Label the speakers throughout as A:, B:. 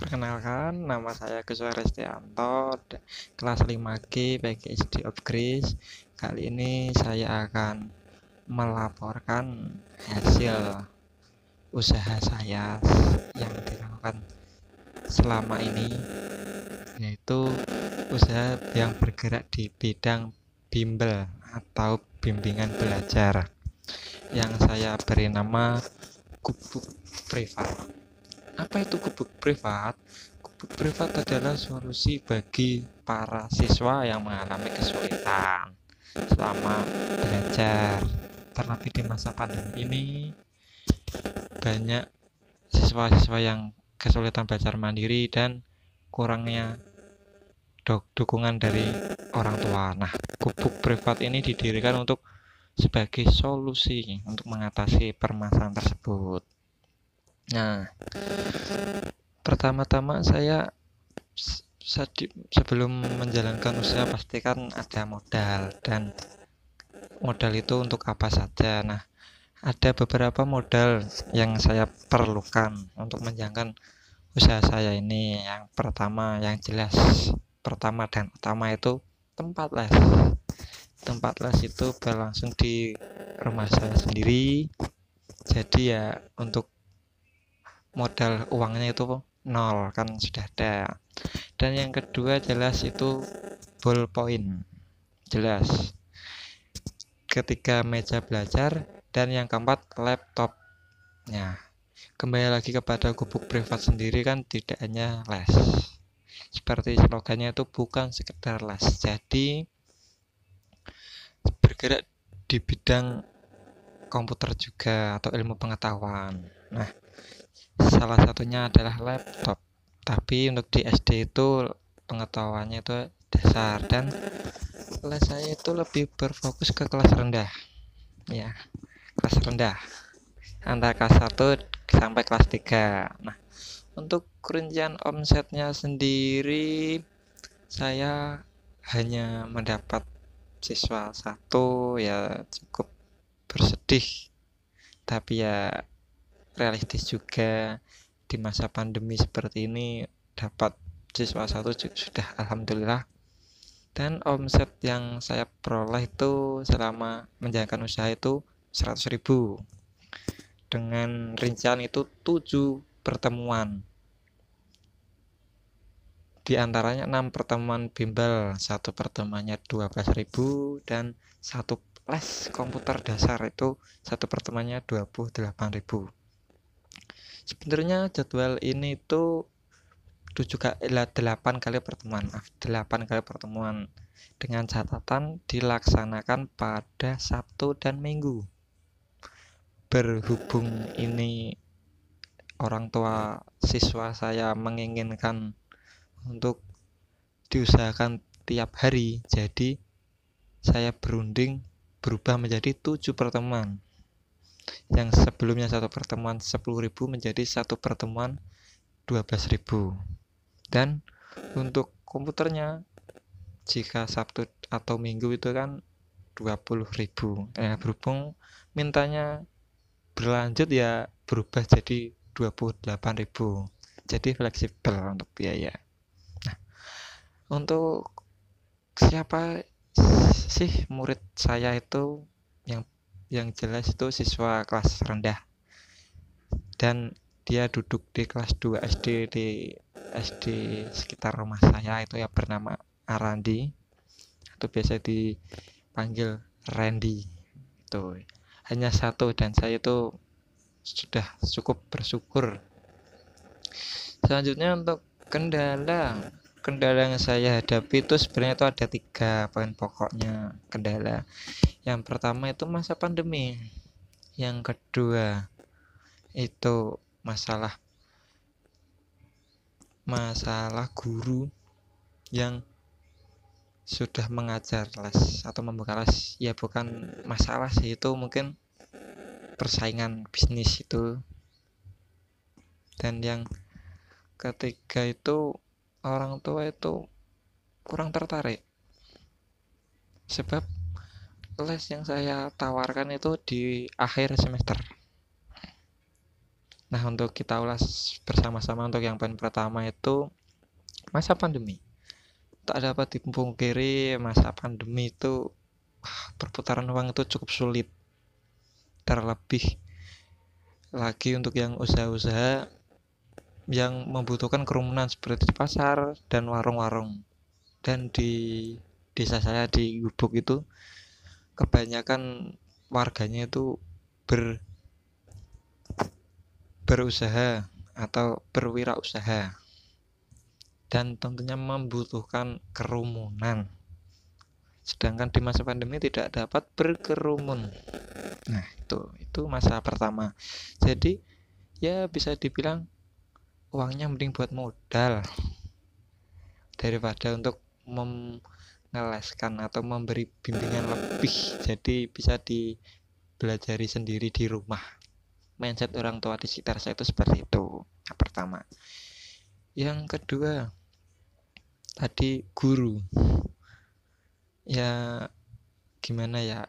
A: Perkenalkan, nama saya Kuswa Restianto, kelas 5G PGSD Upgrade. Kali ini saya akan melaporkan hasil usaha saya yang dilakukan selama ini, yaitu usaha yang bergerak di bidang bimbel atau bimbingan belajar yang saya beri nama Gubuk Privat. Apa itu gubuk privat? Gubuk privat adalah solusi bagi para siswa yang mengalami kesulitan selama belajar. Terlebih di masa pandemi ini, banyak siswa-siswa yang kesulitan belajar mandiri dan kurangnya dukungan dari orang tua. Nah, gubuk privat ini didirikan untuk sebagai solusi untuk mengatasi permasalahan tersebut. Nah, pertama-tama saya sebelum menjalankan usaha pastikan ada modal, dan modal itu untuk apa saja. Nah, ada beberapa modal yang saya perlukan untuk menjalankan usaha saya ini. Yang pertama, yang jelas pertama dan utama itu tempat les. Tempat les itu berlangsung di rumah saya sendiri, jadi ya untuk modal uangnya itu nol, kan sudah ada. Dan yang kedua jelas itu ballpoint, jelas. Ketiga, meja belajar. Dan yang keempat, laptop. Nah, kembali lagi kepada gubuk privat sendiri, kan tidak hanya les. Seperti slogannya itu bukan sekedar les, jadi bergerak di bidang komputer juga atau ilmu pengetahuan. Nah, salah satunya adalah laptop. Tapi untuk di SD itu pengetahuannya itu dasar, dan les saya itu lebih berfokus ke kelas rendah. Ya, kelas rendah. Antara kelas 1 sampai kelas 3. Nah, untuk rincian omsetnya sendiri saya hanya mendapat siswa satu, ya cukup bersedih. Tapi ya realistis juga, di masa pandemi seperti ini dapat siswa satu sudah alhamdulillah. Dan omset yang saya peroleh itu selama menjalankan usaha itu 100.000, dengan rincian itu 7 pertemuan, di antaranya 6 pertemuan bimbel, satu pertemuannya 12.000, dan satu les komputer dasar itu satu pertemuannya 28.000. Sebenarnya jadwal ini tuh 8 kali pertemuan, 8 kali pertemuan, dengan catatan dilaksanakan pada Sabtu dan Minggu. Berhubung ini orang tua siswa saya menginginkan untuk diusahakan tiap hari, jadi saya berunding berubah menjadi 7 pertemuan. Yang sebelumnya satu pertemuan 10.000 menjadi satu pertemuan 12.000. Dan untuk komputernya, jika Sabtu atau Minggu itu kan 20.000. Berhubung mintanya berlanjut, ya berubah jadi 28.000. Jadi fleksibel untuk biaya. Nah, untuk siapa sih murid saya itu, yang jelas itu siswa kelas rendah, dan dia duduk di kelas 2 SD di SD sekitar rumah saya itu, ya bernama Arandi atau biasa dipanggil Randy. Itu hanya satu, dan saya itu sudah cukup bersyukur. Selanjutnya untuk kendala yang saya hadapi itu sebenarnya itu ada 3 poin pokoknya kendala. Yang pertama itu masa pandemi. Yang kedua itu masalah guru yang sudah mengajar les atau membuka les. Ya bukan masalah sih, itu mungkin persaingan bisnis itu. Dan yang ketiga itu orang tua itu kurang tertarik, sebab les yang saya tawarkan itu di akhir semester. Nah, untuk kita ulas bersama-sama untuk yang poin pertama itu masa pandemi. Tak dapat dipungkiri, masa pandemi itu perputaran uang itu cukup sulit. Terlebih lagi untuk yang usaha-usaha yang membutuhkan kerumunan seperti di pasar dan warung-warung. Dan di desa saya di Gubuk itu kebanyakan warganya itu berusaha atau berwirausaha dan tentunya membutuhkan kerumunan. Sedangkan di masa pandemi tidak dapat berkerumun. Nah, itu masa pertama. Jadi ya bisa dibilang uangnya mending buat modal daripada untuk mengeleskan atau memberi bimbingan lebih. Jadi bisa dipelajari sendiri di rumah. Mindset orang tua di sekitar saya itu seperti itu. Yang pertama. Yang kedua, tadi guru. Ya gimana ya,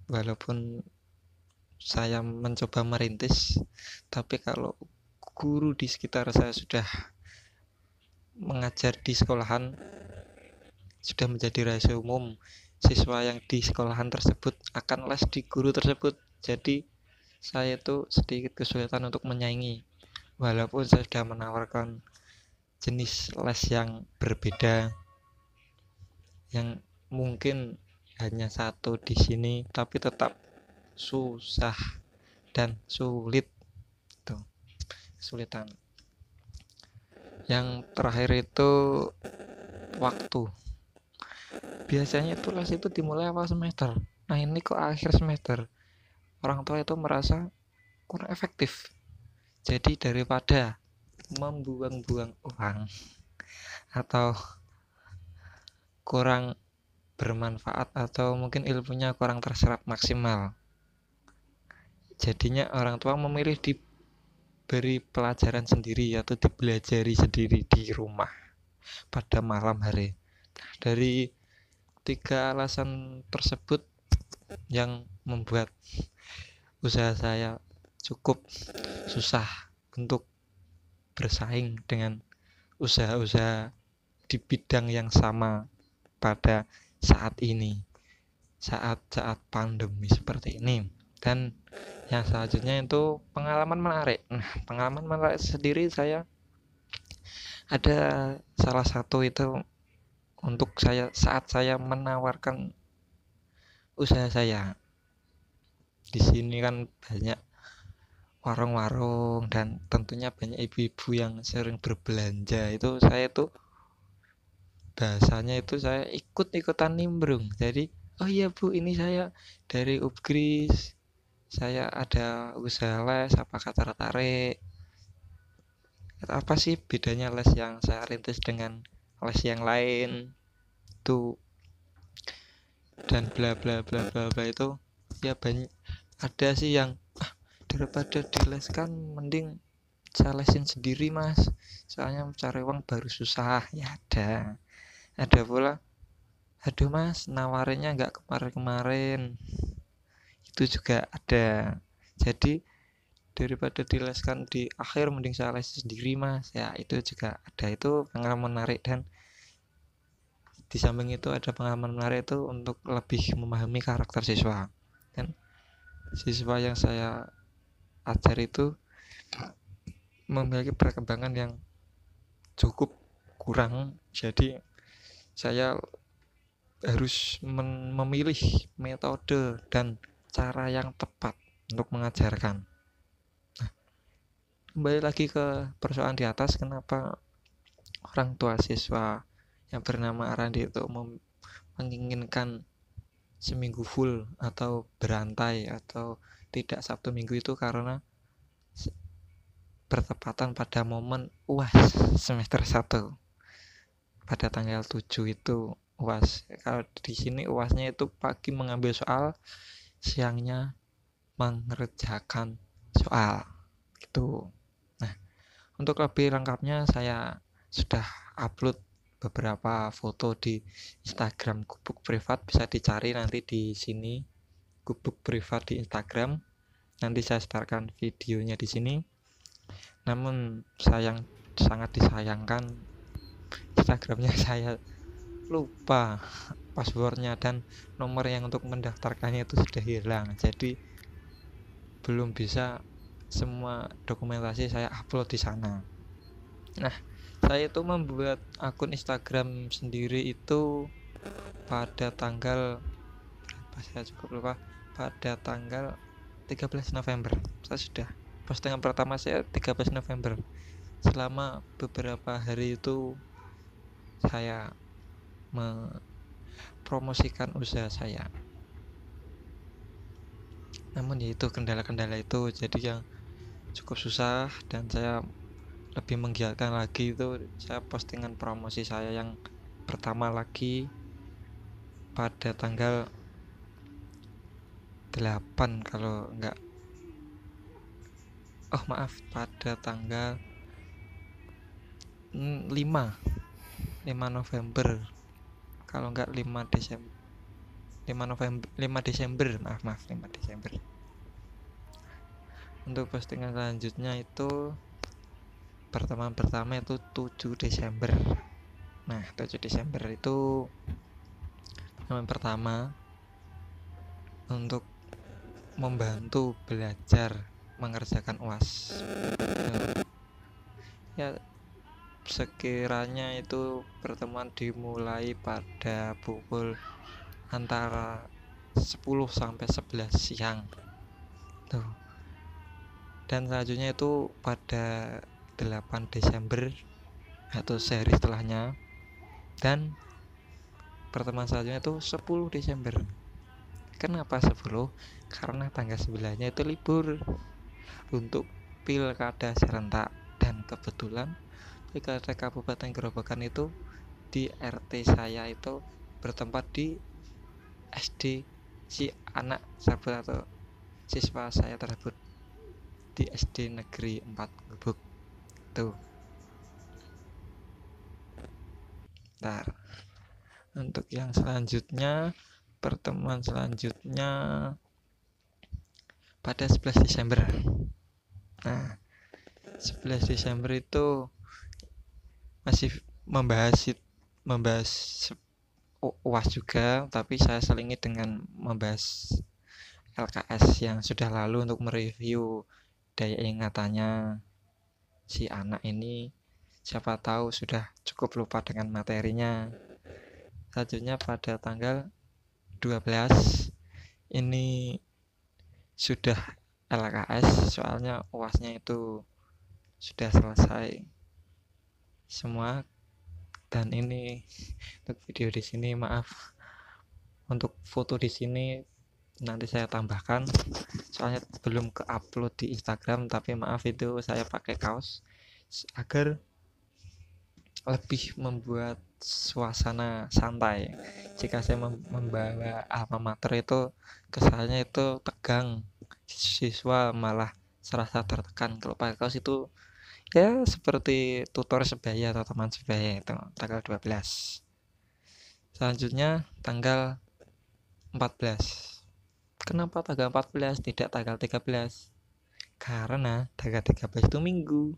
A: walaupun saya mencoba merintis, tapi kalau guru di sekitar saya sudah mengajar di sekolahan, sudah menjadi rahasia umum, siswa yang di sekolahan tersebut akan les di guru tersebut. Jadi saya itu sedikit kesulitan untuk menyaingi, walaupun saya sudah menawarkan jenis les yang berbeda, yang mungkin hanya satu di sini, tapi tetap susah dan sulit. Tuh, kesulitan. Yang terakhir itu waktu. Biasanya itu les itu dimulai awal semester. Nah, ini kok akhir semester. Orang tua itu merasa kurang efektif. Jadi daripada membuang-buang uang atau kurang bermanfaat atau mungkin ilmunya kurang terserap maksimal, jadinya orang tua memilih diberi pelajaran sendiri atau dipelajari sendiri di rumah pada malam hari. Dari 3 alasan tersebut yang membuat usaha saya cukup susah untuk bersaing dengan usaha-usaha di bidang yang sama pada saat ini, saat pandemi seperti ini. Dan yang selanjutnya itu pengalaman menarik. Nah, pengalaman menarik sendiri saya ada salah satu itu untuk saya saat saya menawarkan usaha saya. Di sini kan banyak warung-warung dan tentunya banyak ibu-ibu yang sering berbelanja. Itu saya tuh bahasanya itu saya ikut-ikutan nimbrung. Jadi, oh iya Bu, ini saya dari Upgris. Saya ada usaha les, apakah tertarik? Apa sih bedanya les yang saya rintis dengan les yang lain? Tuh dan bla bla bla bla bla itu ya banyak. Ada sih yang daripada dileskan mending saya lesin sendiri mas, soalnya cari uang baru susah. Ya ada pula, aduh mas nawarinnya nggak kemarin-kemarin, itu juga ada. Jadi daripada dileskan di akhir mending saya les sendiri mas, ya itu juga ada. Itu pengalaman menarik. Dan di samping itu ada pengalaman menarik itu untuk lebih memahami karakter siswa. Dan siswa yang saya ajar itu memiliki perkembangan yang cukup kurang. Jadi saya harus memilih metode dan cara yang tepat untuk mengajarkan. Nah, kembali lagi ke persoalan di atas, kenapa orang tua siswa yang bernama Arandi itu menginginkan seminggu full atau berantai atau tidak Sabtu Minggu, itu karena bertepatan pada momen UAS semester 1 pada tanggal 7 itu UAS. Kalau di sini UASnya itu pagi mengambil soal, siangnya mengerjakan soal gitu. Nah, untuk lebih lengkapnya saya sudah upload beberapa foto di Instagram Gubuk Privat, bisa dicari nanti di sini Gubuk Privat di Instagram. Nanti saya setarkan videonya di sini. Namun sangat disayangkan, Instagramnya saya lupa passwordnya dan nomor yang untuk mendaftarkannya itu sudah hilang. Jadi belum bisa semua dokumentasi saya upload di sana. Nah, saya itu membuat akun Instagram sendiri itu pada tanggal berapa, saya cukup lupa, pada tanggal 13 November. Saya sudah postingan pertama saya 13 November. Selama beberapa hari itu saya mempromosikan usaha saya. Namun yaitu kendala-kendala itu jadi yang cukup susah, dan saya lebih menggiatkan lagi itu saya postingan promosi saya yang pertama lagi pada tanggal 8 kalau enggak, oh maaf, pada tanggal 5 November kalau enggak 5 Desember 5 Desember, maaf 5 Desember. Untuk postingan selanjutnya itu pertemuan pertama itu 7 Desember. Nah, 7 Desember itu yang pertama untuk membantu belajar mengerjakan UAS. Ya, sekiranya itu pertemuan dimulai pada pukul antara 10 sampai 11 siang. Tuh. Dan selanjutnya itu pada 8 Desember atau sehari setelahnya, dan pertemuan selanjutnya itu 10 Desember. Kenapa 10? Karena tanggal 9-nya itu libur untuk pilkada serentak, dan kebetulan pilkada Kabupaten Gerobokan itu di RT saya itu bertempat di SD si anak sahabat atau siswa saya tersebut di SD Negeri 4 Gubuk. Tuh. Bentar. Untuk yang selanjutnya, pertemuan selanjutnya pada 11 Desember. Nah, 11 Desember itu masih membahas UAS juga, tapi saya selingi dengan membahas LKS yang sudah lalu untuk mereview daya ingatannya si anak ini. Siapa tahu sudah cukup lupa dengan materinya. Selanjutnya pada tanggal 12 ini sudah LKS, soalnya UASnya itu sudah selesai semua. Dan ini untuk video di sini, maaf untuk foto di sini nanti saya tambahkan, soalnya belum ke-upload di Instagram, tapi maaf itu saya pakai kaos agar lebih membuat suasana santai. Jika saya membawa alma mater itu kesannya itu tegang, siswa malah serasa tertekan. Kalau pakai kaos itu ya seperti tutor sebaya atau teman sebaya. Itu tanggal 12. Selanjutnya tanggal 14. Kenapa tanggal 14 tidak tanggal 13? Karena tanggal 13 itu minggu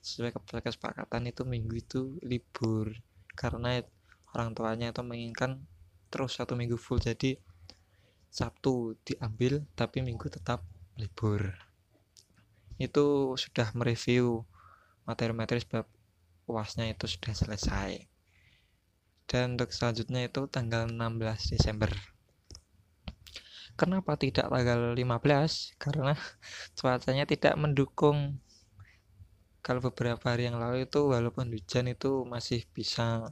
A: sesuai kesepakatan itu minggu itu libur, karena orang tuanya itu menginginkan terus 1 minggu full, jadi Sabtu diambil tapi Minggu tetap libur. Itu sudah mereview materi-materi sebab UASnya itu sudah selesai. Dan untuk selanjutnya itu tanggal 16 Desember. Kenapa tidak tanggal 15? Karena cuacanya tidak mendukung. Kalau beberapa hari yang lalu itu walaupun hujan itu masih bisa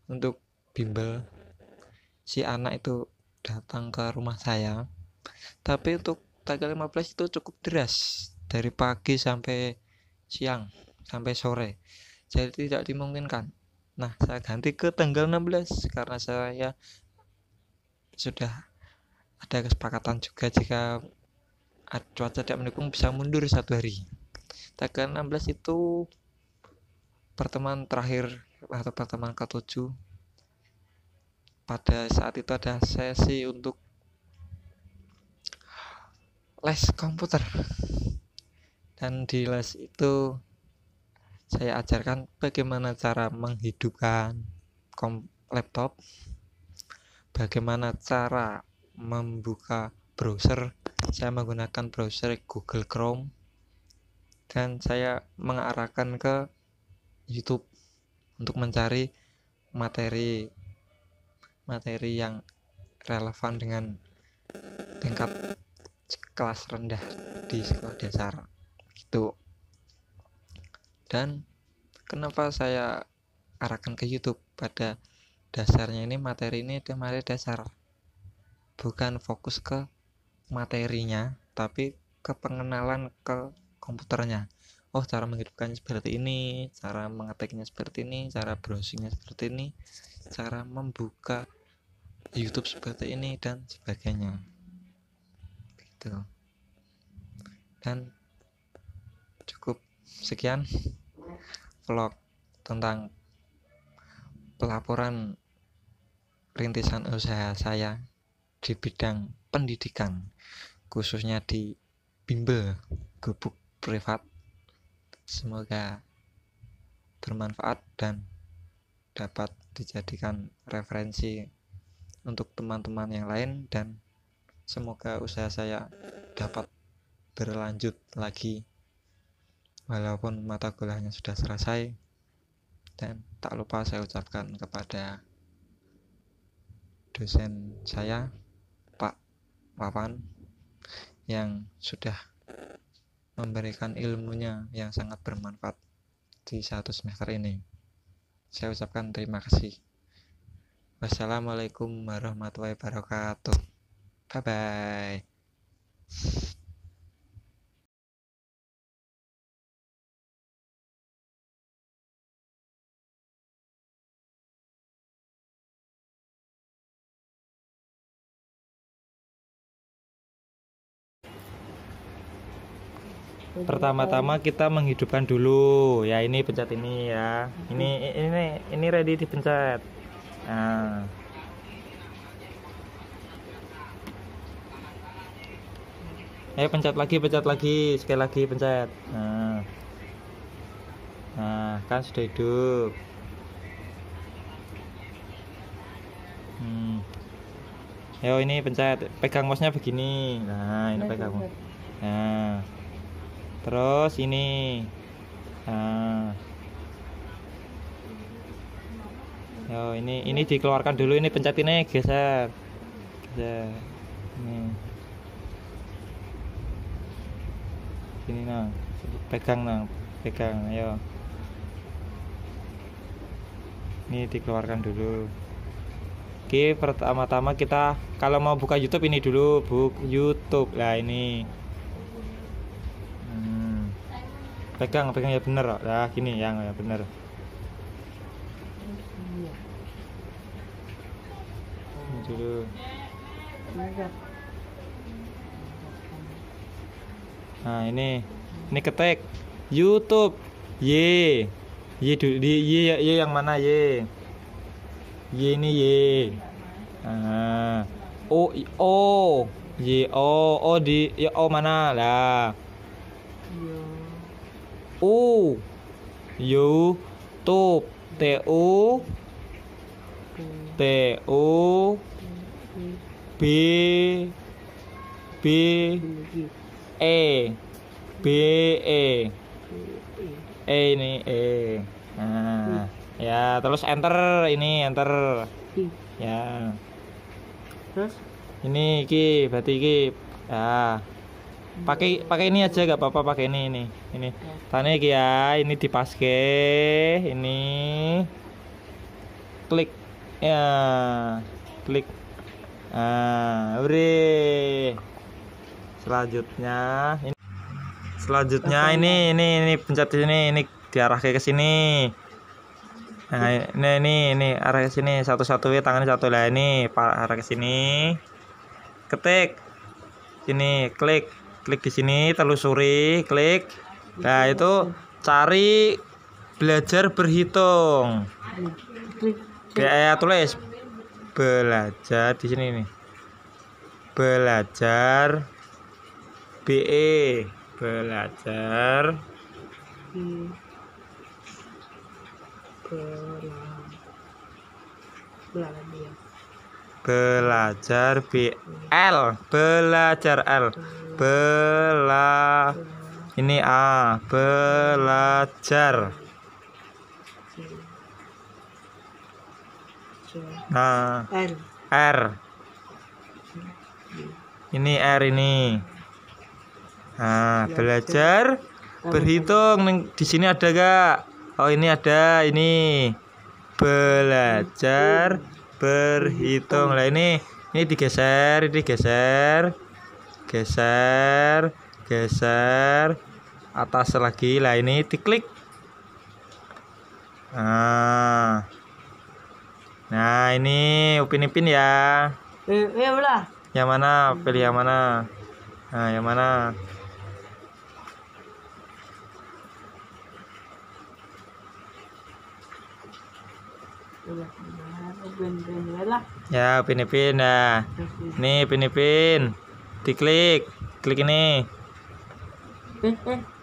A: untuk bimbel si anak itu datang ke rumah saya. Tapi untuk tanggal 15 itu cukup deras, dari pagi sampai siang sampai sore, jadi tidak dimungkinkan. Nah, saya ganti ke tanggal 16 karena saya sudah ada kesepakatan juga, jika cuaca tidak mendukung bisa mundur 1 hari. Tanggal 16 itu pertemuan terakhir atau pertemuan ke-7. Pada saat itu ada sesi untuk les komputer, dan di les itu saya ajarkan bagaimana cara menghidupkan laptop, bagaimana cara membuka browser. Saya menggunakan browser Google Chrome, dan saya mengarahkan ke YouTube untuk mencari materi yang relevan dengan tingkat kelas rendah di sekolah dasar gitu. Dan kenapa saya arahkan ke YouTube? Pada dasarnya ini materi dasar, bukan fokus ke materinya, tapi ke pengenalan ke komputernya. Oh, cara menghidupkannya seperti ini, cara mengetiknya seperti ini, cara browsingnya seperti ini, cara membuka YouTube seperti ini, dan sebagainya gitu. Dan cukup sekian vlog tentang pelaporan rintisan usaha saya di bidang pendidikan, khususnya di bimbel gubuk privat. Semoga bermanfaat dan dapat dijadikan referensi untuk teman-teman yang lain, dan semoga usaha saya dapat berlanjut lagi walaupun mata kuliahnya sudah selesai. Dan tak lupa saya ucapkan kepada dosen saya, Pak Wawan, yang sudah memberikan ilmunya yang sangat bermanfaat di 1 semester ini. Saya ucapkan terima kasih. Wassalamualaikum warahmatullahi wabarakatuh. Bye bye. Pertama-tama kita menghidupkan dulu ya, ini pencet ini ya, ini ready dipencet. Nah, pencet lagi sekali lagi pencet. Nah kan sudah hidup. Yo, ini pencet, pegang mouse-nya begini. Nah, ini pegang. Nah, terus ini. Nah, yo, ini dikeluarkan dulu, ini pencet ini, geser. Ini. Sini nang, pegang nang, ayo. Ini dikeluarkan dulu. Oke, pertama-tama kita kalau mau buka YouTube ini dulu, YouTube lah ini. Pegang ya bener lah, gini yang ya bener. Ini dulu. Nah ini ketik YouTube Y yang mana Y ini Y. O Y O di ya, O mana lah. U YouTube T U B ini E. Nah, ya terus enter, ini enter ya. Terus ini berarti ya pakai ini aja gak apa-apa, pakai ini tane ya, ini dipaske, ini klik ya, klik. Selanjutnya ini pencet ini diarah ke sini. Nah, ini arah ke sini, satu-satu ya, tangannya satu lah, ini arah ke sini. Ketik. Ini klik di sini, telusuri, klik. Nah, itu cari belajar berhitung. Kayak tulis belajar di sini nih. Belajar BE belajar belajar BL belajar L ini A belajar. Nah R ini R ini. Nah belajar berhitung. Di sini ada gak? Oh ini ada, ini belajar berhitung. Lah ini digeser, geser atas lagi. Lah ini diklik. Nah ini Upin Ipin ya. Yang mana? Pilih yang mana? Nah yang mana? Ya Upin Ipin. Nah ini Upin Ipin, diklik ini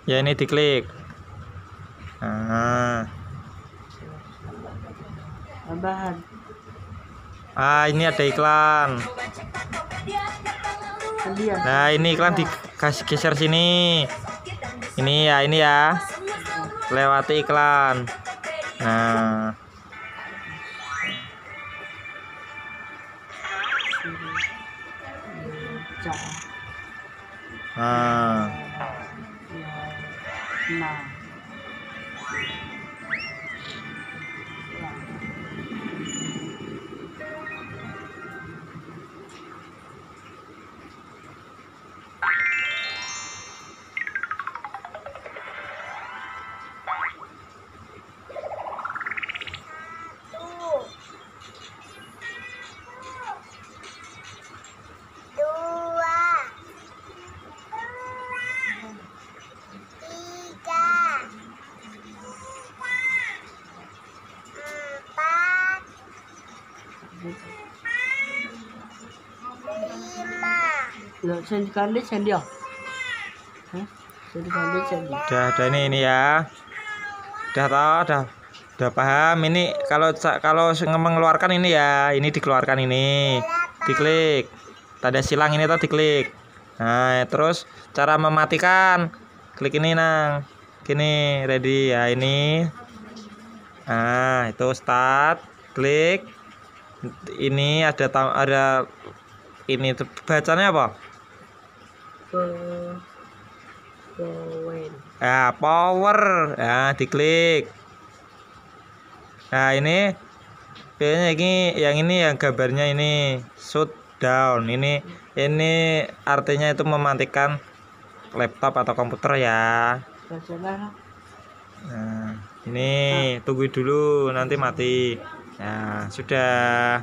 A: ya, ini diklik. Ini ada iklan. Nah ini iklan dikasih geser sini. Ini ya lewati iklan. Nah udah ini ya. Udah tahu, udah paham. Ini kalau mengeluarkan ini ya, ini dikeluarkan, ini diklik tanda silang ini tadi diklik. Nah terus cara mematikan, klik ini nang gini, ready ya ini. Nah itu start, klik ini ada ini bacanya apa? Power. Nah diklik. Nah ini biasanya yang gambarnya ini shutdown. Ini artinya itu mematikan laptop atau komputer ya. Nah ini tunggu dulu nanti mati. Nah sudah.